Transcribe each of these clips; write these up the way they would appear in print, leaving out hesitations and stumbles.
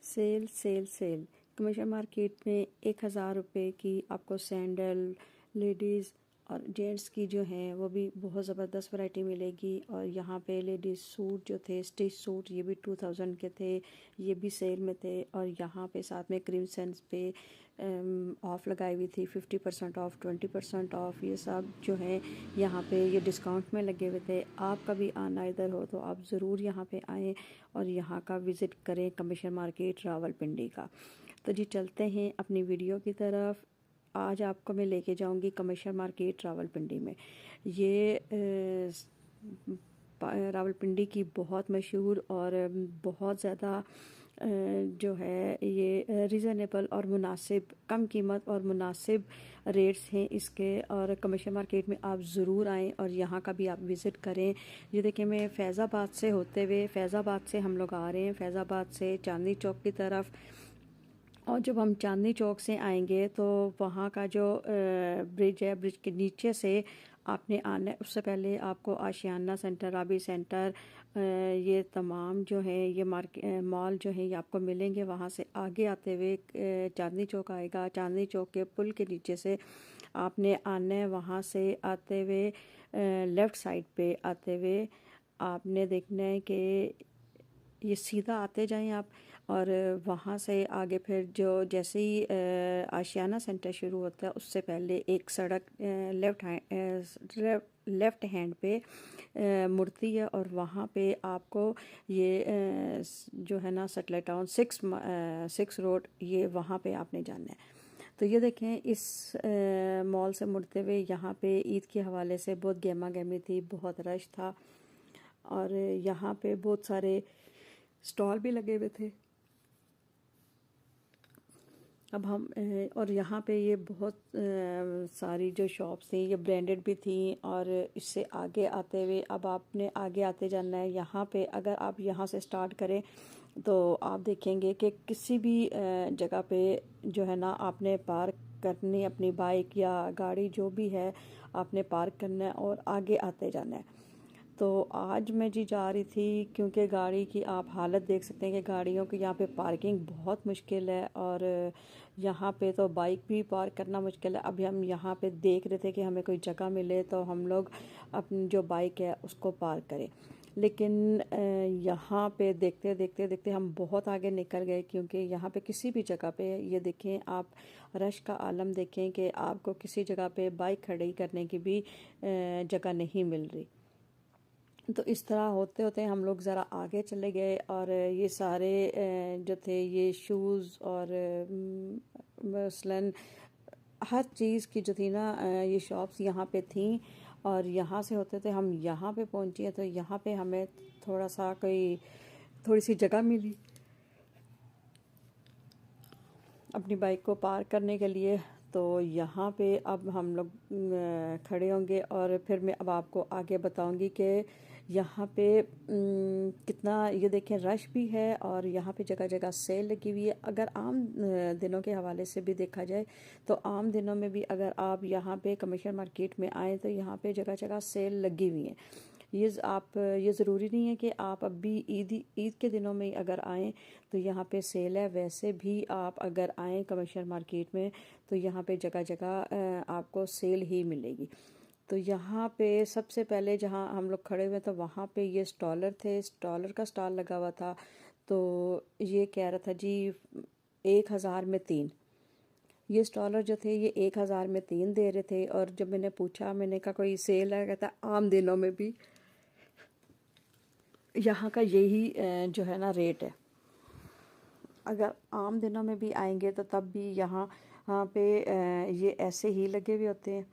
Cell sale sale commercial market में 1000 रुपये की आपको सैंडल लेडीज़ और जेंट्स की जो हैं वो भी बहुत ज़बरदस्त वैरायटी मिलेगी। और यहाँ पे लेडीज़ सूट जो थे स्टिच सूट ये भी 2000 के थे, ये भी सेल में थे। और यहाँ पे साथ में क्रिमसन्स पे ऑफ़ लगाई हुई थी, 50% ऑफ़, 20% ऑफ़, ये सब जो है यहाँ पे ये डिस्काउंट में लगे हुए थे। आप कभी आना इधर हो तो आप ज़रूर यहाँ पे आएँ और यहाँ का विज़िट करें कमर्शियल मार्केट रावलपिंडी का। तो जी चलते हैं अपनी वीडियो की तरफ। आज आपको मैं लेके जाऊंगी कमर्शियल मार्केट रावलपिंडी में। ये रावलपिंडी की बहुत मशहूर और बहुत ज़्यादा जो है ये रीज़नेबल और मुनासिब, कम कीमत और मुनासिब रेट्स हैं इसके। और कमर्शियल मार्केट में आप ज़रूर आएँ और यहाँ का भी आप विज़िट करें। ये देखिए मैं फैज़ाबाद से होते हुए, फैज़ाबाद से हम लोग आ रहे हैं, फैज़ाबाद से चांदनी चौक की तरफ। और जब हम चांदनी चौक से आएंगे तो वहाँ का जो ब्रिज है, ब्रिज के नीचे से आपने आना है। उससे पहले आपको आशियाना सेंटर, राबी सेंटर, ये तमाम जो है ये मॉल जो है ये आपको मिलेंगे। वहाँ से आगे आते हुए चांदनी चौक आएगा। चांदनी चौक के पुल के नीचे से आपने आना है। वहाँ से आते हुए लेफ़्ट साइड पे आते हुए आपने देखना है कि ये सीधा आते जाएं आप। और वहाँ से आगे फिर जो जैसे ही आशियाना सेंटर शुरू होता है उससे पहले एक सड़क लेफ़्ट हैंड पे मुड़ती है और वहाँ पे आपको ये जो है ना सेटेलाइट टाउन 6 रोड, ये वहाँ पे आपने जाना है। तो ये देखें इस मॉल से मुड़ते हुए यहाँ पे ईद के हवाले से बहुत गहमा गहमी थी, बहुत रश था। और यहाँ पे बहुत सारे स्टॉल भी लगे हुए थे। अब हम और यहाँ पे ये बहुत सारी जो शॉप्स थी ये ब्रांडेड भी थी। और इससे आगे आते हुए अब आपने आगे आते जाना है। यहाँ पे अगर आप यहाँ से स्टार्ट करें तो आप देखेंगे कि किसी भी जगह पे जो है ना आपने पार्क करनी अपनी बाइक या गाड़ी जो भी है आपने पार्क करना है और आगे आते जाना है। तो आज मैं जी जा रही थी क्योंकि गाड़ी की आप हालत देख सकते हैं कि गाड़ियों की यहाँ पे पार्किंग बहुत मुश्किल है। और यहाँ पे तो बाइक भी पार्क करना मुश्किल है। अभी हम यहाँ पे देख रहे थे कि हमें कोई जगह मिले तो हम लोग अपनी जो बाइक है उसको पार्क करें। लेकिन यहाँ पे देखते देखते देखते हम बहुत आगे निकल गए क्योंकि यहाँ पे किसी भी जगह पे ये देखें आप रश का आलम देखें कि आपको किसी जगह पे बाइक खड़ी करने की भी जगह नहीं मिल रही। तो इस तरह होते होते हम लोग ज़रा आगे चले गए और ये सारे जो थे ये शूज़ और मसलन हर चीज़ की जो थी ना ये शॉप्स यहाँ पे थी। और यहाँ से होते थे हम यहाँ पे पहुँचे तो यहाँ पे हमें थोड़ा सा थोड़ी सी जगह मिली अपनी बाइक को पार्क करने के लिए। तो यहाँ पे अब हम लोग खड़े होंगे और फिर मैं अब आपको आगे बताऊंगी कि यहाँ पे कितना ये देखें रश भी है और यहाँ पे जगह जगह सेल लगी हुई है। अगर आम दिनों के हवाले से भी देखा जाए तो आम दिनों में भी अगर आप यहाँ पे कमर्शियल मार्केट में आएँ तो यहाँ पे जगह जगह सेल लगी हुई है। ये ज़रूरी नहीं है कि आप अभी ईद के दिनों में अगर आएँ तो यहाँ पे सेल है। वैसे भी आप अगर आएँ कमर्शियल मार्केट में तो यहाँ पे जगह जगह आपको सेल ही मिलेगी। तो यहाँ पे सबसे पहले जहाँ हम लोग खड़े हुए तो वहाँ पे ये स्टॉलर थे, स्टॉलर का स्टॉल लगा हुआ था। तो ये कह रहा था जी 1000 में 3। ये स्टॉलर जो थे ये 1000 में 3 दे रहे थे। और जब मैंने पूछा, मैंने कहा कोई सेल है, कहता आम दिनों में भी यहाँ का यही जो है ना रेट है। अगर आम दिनों में भी आएंगे तो तब भी यहाँ पे ये ऐसे ही लगे हुए होते हैं।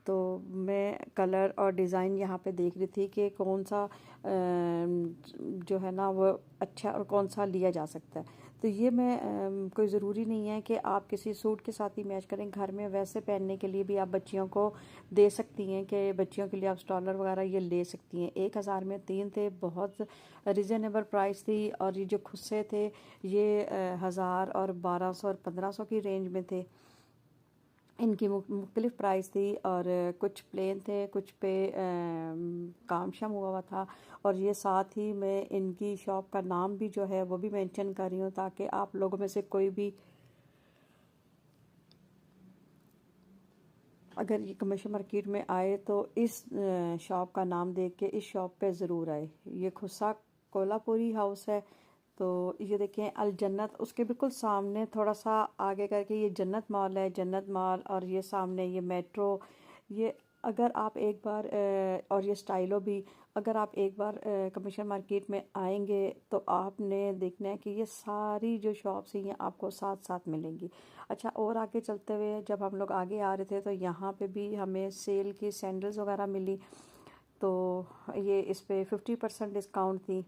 तो मैं कलर और डिज़ाइन यहाँ पे देख रही थी कि कौन सा जो है ना वो अच्छा और कौन सा लिया जा सकता है। तो ये मैं कोई ज़रूरी नहीं है कि आप किसी सूट के साथ ही मैच करें। घर में वैसे पहनने के लिए भी आप बच्चियों को दे सकती हैं कि बच्चियों के लिए आप स्टॉलर वगैरह ये ले सकती हैं। 1000 में 3 थे, बहुत रिजनेबल प्राइस थी। और ये जो खुस्से थे ये 1000 और 1200 और 1500 की रेंज में थे। इनकी मुख्तलिफ प्राइस थी और कुछ प्लेन थे, कुछ पे काम शाम हुआ था। और ये साथ ही मैं इनकी शॉप का नाम भी जो है वो भी मेंशन कर रही हूँ, ताकि आप लोगों में से कोई भी अगर ये कमर्शियल मार्केट में आए तो इस शॉप का नाम देख के इस शॉप पे ज़रूर आए। ये खुस्सा कोल्हापुरी हाउस है। तो ये देखें अल जन्नत, उसके बिल्कुल सामने थोड़ा सा आगे करके ये जन्नत मॉल है, जन्नत मॉल। और ये सामने ये मेट्रो। ये अगर आप एक बार और ये स्टाइलो भी, अगर आप एक बार कमर्शियल मार्केट में आएंगे तो आपने देखना है कि ये सारी जो शॉप्स हैं ये आपको साथ साथ मिलेंगी। अच्छा, और आगे चलते हुए जब हम लोग आगे आ रहे थे तो यहाँ पे भी हमें सेल की सैंडल्स वगैरह मिली। तो ये इस पे 50% डिस्काउंट थी।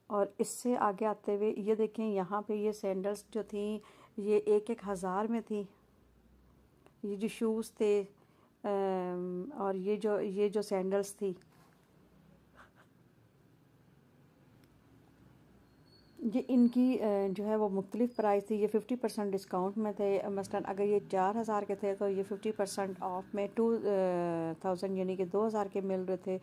और इससे आगे आते हुए ये देखें, यहाँ पे ये सैंडल्स जो थी ये एक एक हज़ार में थी। ये जो शूज़ थे और ये जो सैंडल्स थी, ये इनकी जो है वो मुख्तलिफ प्राइस थी। ये 50% डिस्काउंट में थे। मसलन अगर ये 4,000 के थे तो ये 50% ऑफ में 2,000 यानी कि 2,000 के मिल रहे थे।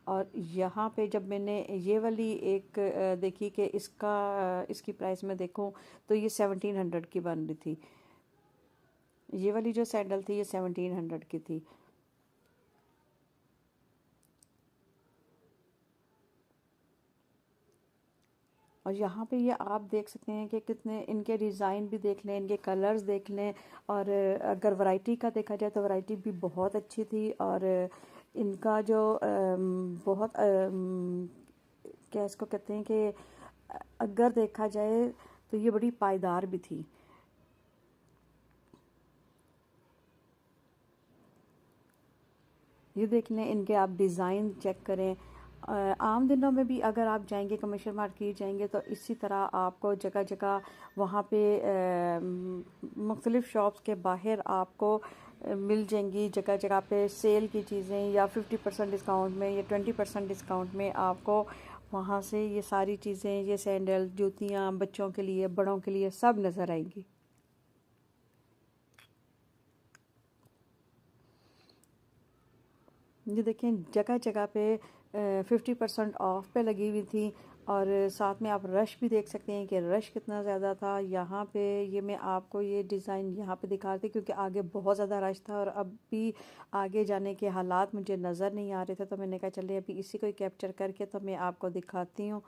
और यहाँ पे जब मैंने ये वाली एक देखी कि इसकी प्राइस में देखूँ तो ये 1,700 की बन रही थी। ये वाली जो सैंडल थी ये 1,700 की थी। और यहाँ पे ये आप देख सकते हैं कि कितने इनके डिज़ाइन भी देख लें, इनके कलर्स देख लें। और अगर वैरायटी का देखा जाए तो वैरायटी भी बहुत अच्छी थी। और इनका जो बहुत क्या इसको कहते हैं कि अगर देखा जाए तो ये बड़ी पायदार भी थी। ये देख लें, इनके आप डिज़ाइन चेक करें। आम दिनों में भी अगर आप जाएंगे कमर्शियल मार्केट जाएंगे तो इसी तरह आपको जगह जगह वहाँ पे मुख्तलिफ शॉप्स के बाहर आपको मिल जाएंगी जगह जगह पे सेल की चीज़ें, या 50% डिस्काउंट में या 20% डिस्काउंट में आपको वहाँ से ये सारी चीज़ें, ये सैंडल, जूतियाँ बच्चों के लिए बड़ों के लिए सब नज़र आएंगी। ये देखें जगह जगह पे 50% ऑफ पे लगी हुई थी। और साथ में आप रश भी देख सकते हैं कि रश कितना ज़्यादा था यहाँ पे। ये मैं आपको ये डिज़ाइन यहाँ पे दिखा रही थी क्योंकि आगे बहुत ज़्यादा रश था और अब भी आगे जाने के हालात मुझे नज़र नहीं आ रहे थे। तो मैंने कहा चलिए अभी इसी को ही कैप्चर करके तो मैं आपको दिखाती हूँ।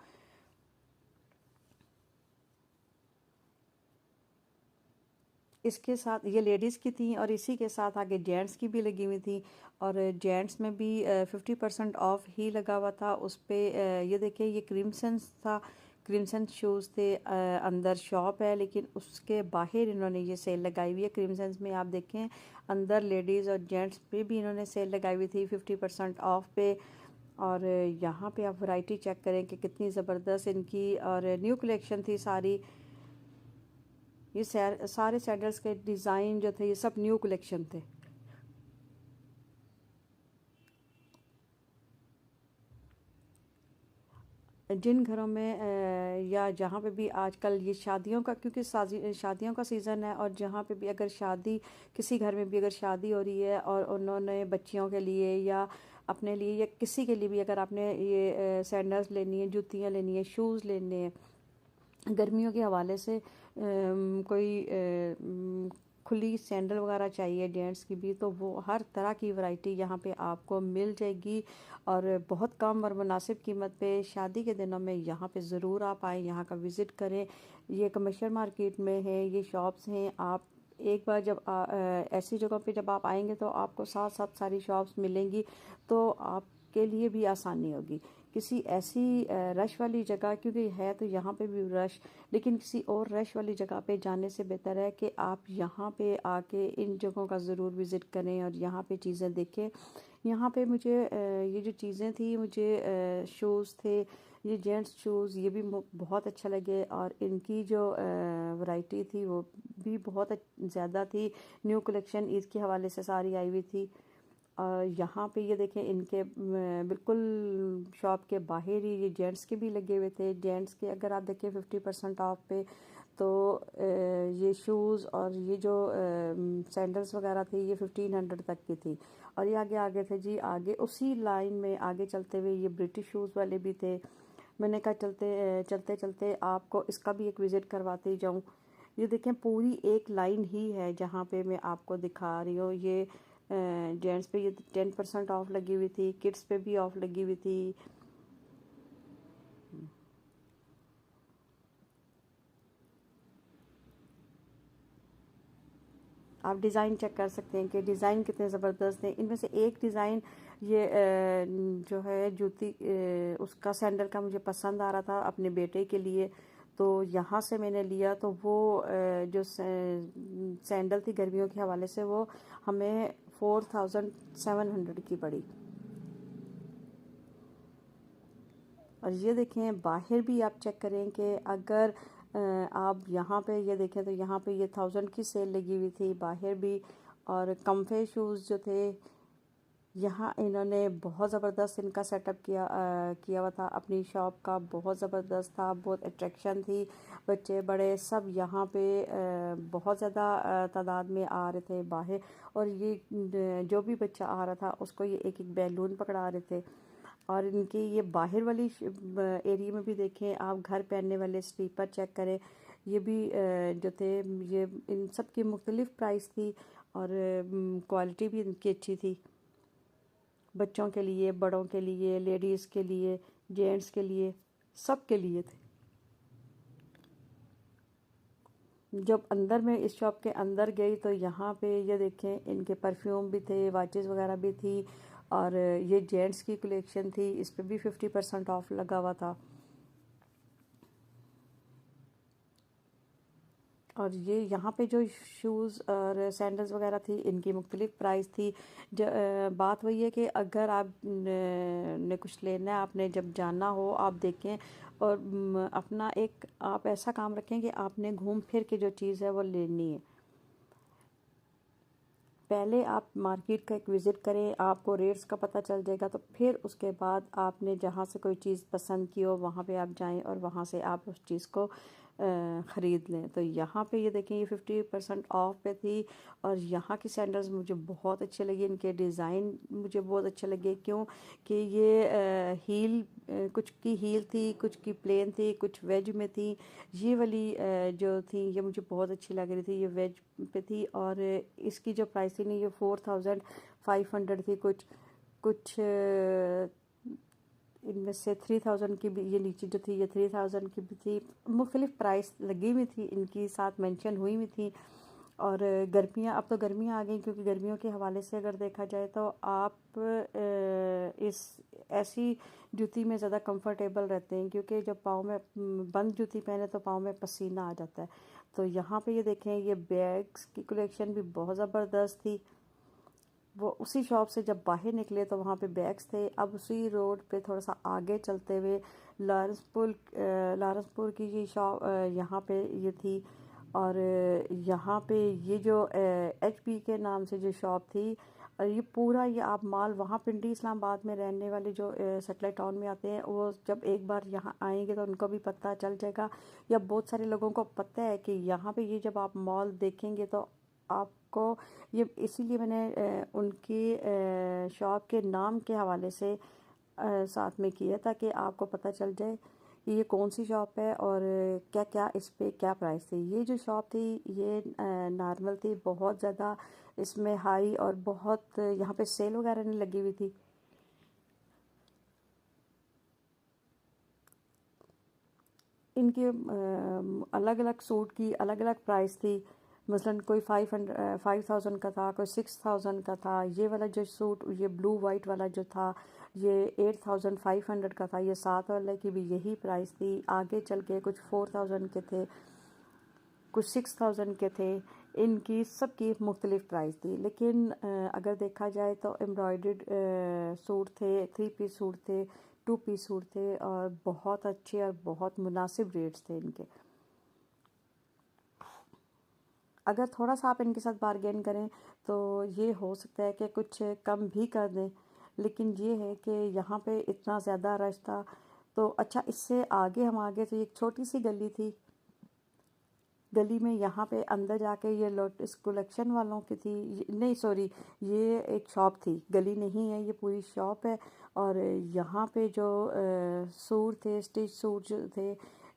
इसके साथ ये लेडीज़ की थी और इसी के साथ आगे जेंट्स की भी लगी हुई थी। और जेंट्स में भी 50% ऑफ ही लगा हुआ था उस पर। ये देखिए ये क्रिम्सन था, क्रिम्सन शूज़ थे। अंदर शॉप है लेकिन उसके बाहर इन्होंने ये सेल लगाई हुई है। क्रिम्सन में आप देखें अंदर लेडीज़ और जेंट्स पे भी इन्होंने सेल लगाई हुई थी 50% ऑफ पे। और यहाँ पे आप वैरायटी चेक करें कि कितनी ज़बरदस्त इनकी और न्यू कलेक्शन थी सारी। ये सारे सैंडल्स के डिज़ाइन जो थे ये सब न्यू कलेक्शन थे। जिन घरों में या जहाँ पे भी आजकल ये शादियों का, क्योंकि शादियों का सीज़न है, और जहाँ पे भी अगर शादी, किसी घर में भी अगर शादी हो रही है और उन्होंने बच्चियों के लिए या अपने लिए या किसी के लिए भी अगर आपने ये सैंडल्स लेनी है, जूतियाँ लेनी है, शूज़ लेने हैं, गर्मियों के हवाले से कोई खुली सैंडल वगैरह चाहिए जेंट्स की भी, तो वो हर तरह की वैरायटी यहाँ पे आपको मिल जाएगी। और बहुत कम और मुनासिब कीमत पे शादी के दिनों में यहाँ पे ज़रूर आप आएँ, यहाँ का विज़िट करें। ये कमर्शियल मार्केट में है, ये शॉप्स हैं। आप एक बार जब ऐसी जगह पे जब आप आएंगे तो आपको साथ साथ सारी शॉप्स मिलेंगी, तो आपके लिए भी आसानी होगी। किसी ऐसी रश वाली जगह, क्योंकि है तो यहाँ पे भी रश, लेकिन किसी और रश वाली जगह पे जाने से बेहतर है कि आप यहाँ पे आके इन जगहों का ज़रूर विज़िट करें और यहाँ पे चीज़ें देखें। यहाँ पे मुझे ये जो चीज़ें थी, मुझे शूज़ थे, ये जेंट्स शूज़, ये भी बहुत अच्छा लगे। और इनकी जो वैरायटी थी वो भी बहुत ज़्यादा थी। न्यू कलेक्शन ईद के हवाले से सारी आई हुई थी। और यहाँ पे ये देखें इनके बिल्कुल शॉप के बाहर ही ये जेंट्स के भी लगे हुए थे। जेंट्स के अगर आप देखें 50% ऑफ पे, तो ये शूज़ और ये जो सैंडल्स वगैरह थी ये 1500 तक की थी। और ये आगे आगे थे जी, आगे उसी लाइन में आगे चलते हुए ये ब्रिटिश शूज़ वाले भी थे। मैंने कहा चलते चलते आपको इसका भी एक विज़िट करवाती जाऊँ। ये देखें पूरी एक लाइन ही है जहाँ पे मैं आपको दिखा रही हूँ। ये जेंट्स पे ये 10% ऑफ लगी हुई थी, किड्स पे भी ऑफ लगी हुई थी। आप डिज़ाइन चेक कर सकते हैं कि डिज़ाइन कितने ज़बरदस्त हैं। इनमें से एक डिज़ाइन ये जो है जूती उसका सैंडल का मुझे पसंद आ रहा था अपने बेटे के लिए, तो यहाँ से मैंने लिया। तो वो जो सैंडल थी गर्मियों के हवाले से वो हमें 4700 की पड़ी। और ये देखें बाहर भी आप चेक करें कि अगर आप यहाँ पे ये देखें तो यहाँ पे ये 1000 की सेल लगी हुई थी बाहर भी। और कम्फे शूज़ जो थे यहाँ इन्होंने बहुत ज़बरदस्त इनका सेटअप किया हुआ था। अपनी शॉप का बहुत ज़बरदस्त था, बहुत अट्रैक्शन थी। बच्चे बड़े सब यहाँ पे बहुत ज़्यादा तादाद में आ रहे थे बाहर। और ये जो भी बच्चा आ रहा था उसको ये एक एक बैलून पकड़ा रहे थे। और इनकी ये बाहर वाली एरिया में भी देखें आप, घर पहनने वाले स्लीपर चेक करें। ये भी जो थे ये इन सब की मुख्तलिफ़ प्राइस थी और क्वालिटी भी इनकी अच्छी थी। बच्चों के लिए, बड़ों के लिए, लेडीज़ के लिए, जेंट्स के लिए, सब के लिए थे। जब अंदर में इस शॉप के अंदर गई तो यहाँ पे ये देखें इनके परफ्यूम भी थे, वॉचेस वगैरह भी थी। और ये जेंट्स की कलेक्शन थी, इस पे भी 50% ऑफ लगा हुआ था। और ये यहाँ पे जो शूज़ और सैंडल्स वगैरह थी इनकी मुख्तलिफ़ प्राइस थी। बात वही है कि अगर आप ने कुछ लेना है, आपने जब जाना हो आप देखें और अपना एक आप ऐसा काम रखें कि आपने घूम फिर के जो चीज़ है वो लेनी है। पहले आप मार्केट का एक विज़िट करें, आपको रेट्स का पता चल जाएगा। तो फिर उसके बाद आपने जहाँ से कोई चीज़ पसंद की हो वहाँ पे आप जाएं और वहाँ से आप उस चीज़ को ख़रीद लें। तो यहाँ पे ये देखें ये 50% ऑफ पे थी। और यहाँ की सैंडल्स मुझे बहुत अच्छे लगे, इनके डिज़ाइन मुझे बहुत अच्छे लगे। क्यों कि ये हील कुछ की हील थी, कुछ की प्लेन थी, कुछ वेज में थी। ये वाली जो थी ये मुझे बहुत अच्छी लग रही थी, ये वेज पे थी। और इसकी जो प्राइस थी ना ये 4500 थी। कुछ कुछ इनमें से 3000 की भी, ये नीचे जो थी ये 3000 की भी थी। मुख्तलिफ प्राइस लगी हुई थी इनकी, साथ मेंशन हुई हुई थी। और गर्मियाँ, अब तो गर्मियाँ आ गई क्योंकि गर्मियों के हवाले से अगर देखा जाए तो आप इस ऐसी जूती में ज़्यादा कंफर्टेबल रहते हैं, क्योंकि जब पाँव में बंद जूती पहने तो पाँव में पसीना आ जाता है। तो यहाँ पे ये देखें ये बैग्स की कलेक्शन भी बहुत ज़बरदस्त थी। वो उसी शॉप से जब बाहर निकले तो वहाँ पे बैग्स थे। अब उसी रोड पे थोड़ा सा आगे चलते हुए लारसपुर की ये शॉप यहाँ पे ये थी। और यहाँ पे ये जो HP के नाम से जो शॉप थी, और ये पूरा ये आप माल वहाँ पिंडी इस्लामाबाद में रहने वाले जो सेटेलाइट टाउन में आते हैं वो जब एक बार यहाँ आएंगे तो उनको भी पता चल जाएगा, या बहुत सारे लोगों को पता है कि यहाँ पे ये जब आप मॉल देखेंगे तो आपको ये, इसीलिए मैंने उनकी शॉप के नाम के हवाले से साथ में किया ताकि आपको पता चल जाए कि ये कौन सी शॉप है और क्या क्या इस पे क्या प्राइस थी। ये जो शॉप थी ये नॉर्मल थी, बहुत ज़्यादा इसमें हाई और बहुत यहाँ पे सेल वगैरह नहीं लगी हुई थी। इनके अलग अलग सूट की अलग अलग प्राइस थी। मसलन कोई 5000 का था, कोई 6000 का था। ये वाला जो सूट, ये ब्लू वाइट वाला जो था ये 8500 का था। ये 7 वाले की भी यही प्राइस थी। आगे चल के कुछ 4000 के थे, कुछ 6000 के थे। इनकी सबकी मुख्तलिफ प्राइस थी। लेकिन अगर देखा जाए तो एम्ब्रॉयडर्ड सूट थे, 3 पीस सूट थे, 2 पीस सूट थे और बहुत अच्छे और बहुत मुनासिब रेट्स थे इनके। अगर थोड़ा सा आप इनके साथ बारगेन करें तो ये हो सकता है कि कुछ कम भी कर दें। लेकिन ये है कि यहाँ पे इतना ज़्यादा रश था। तो अच्छा, इससे आगे हम आगे तो एक छोटी सी गली थी, गली में यहाँ पे अंदर जाके ये लोटस कलेक्शन वालों की थी, नहीं सॉरी, ये एक शॉप थी, गली नहीं है, ये पूरी शॉप है। और यहाँ पे जो सूट थे, स्टिच सूट जो थे,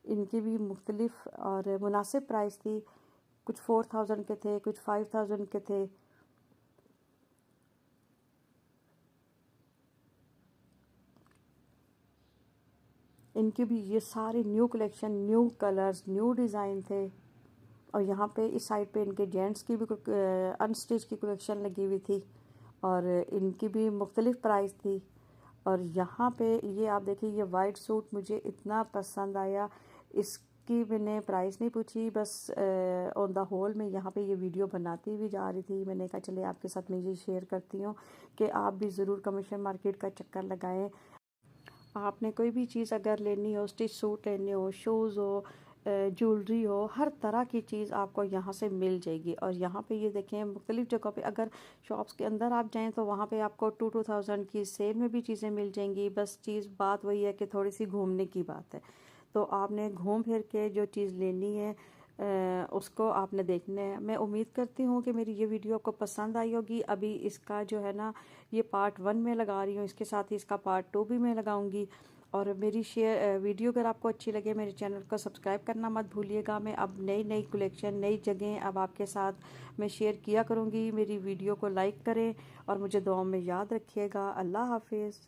इनकी भी मुख्तलिफ और मुनासिब प्राइस थी। कुछ 4000 के थे, कुछ 5000 के थे। इनके भी ये सारे new collection, new colours, new design थे। और यहाँ पे इस साइड पे इनके जेंट्स की भी अनस्टिच की कलेक्शन लगी हुई थी और इनकी भी मुख्तलिफ प्राइस थी। और यहाँ पे ये आप देखिए, ये वाइट सूट मुझे इतना पसंद आया, इसकी मैंने प्राइस नहीं पूछी, बस ऑन द होल मैं यहाँ पे ये वीडियो बनाती हुई जा रही थी। मैंने कहा चले आपके साथ मैं ये शेयर करती हूँ कि आप भी ज़रूर कमीशन मार्केट का चक्कर लगाएं। आपने कोई भी चीज़ अगर लेनी हो, स्टिच सूट लेने हो, शूज़ हो, ज्वेलरी हो, हर तरह की चीज़ आपको यहाँ से मिल जाएगी। और यहाँ पे ये देखें, मुख्तलिफ़ जगहों पे अगर शॉप्स के अंदर आप जाएं तो वहाँ पे आपको 2000 की सेल में भी चीज़ें मिल जाएंगी। बस बात वही है कि थोड़ी सी घूमने की बात है। तो आपने घूम फिर के जो चीज़ लेनी है उसको आपने देखना है। मैं उम्मीद करती हूँ कि मेरी ये वीडियो आपको पसंद आई होगी। अभी इसका जो है ना, ये पार्ट 1 में लगा रही हूँ, इसके साथ ही इसका पार्ट 2 भी मैं लगाऊंगी। और मेरी वीडियो अगर आपको अच्छी लगे, मेरे चैनल को सब्सक्राइब करना मत भूलिएगा। मैं अब नई नई कलेक्शन, नई जगह अब आपके साथ मैं शेयर किया करूँगी। मेरी वीडियो को लाइक करें और मुझे दुआ में याद रखिएगा। अल्लाह हाफिज़।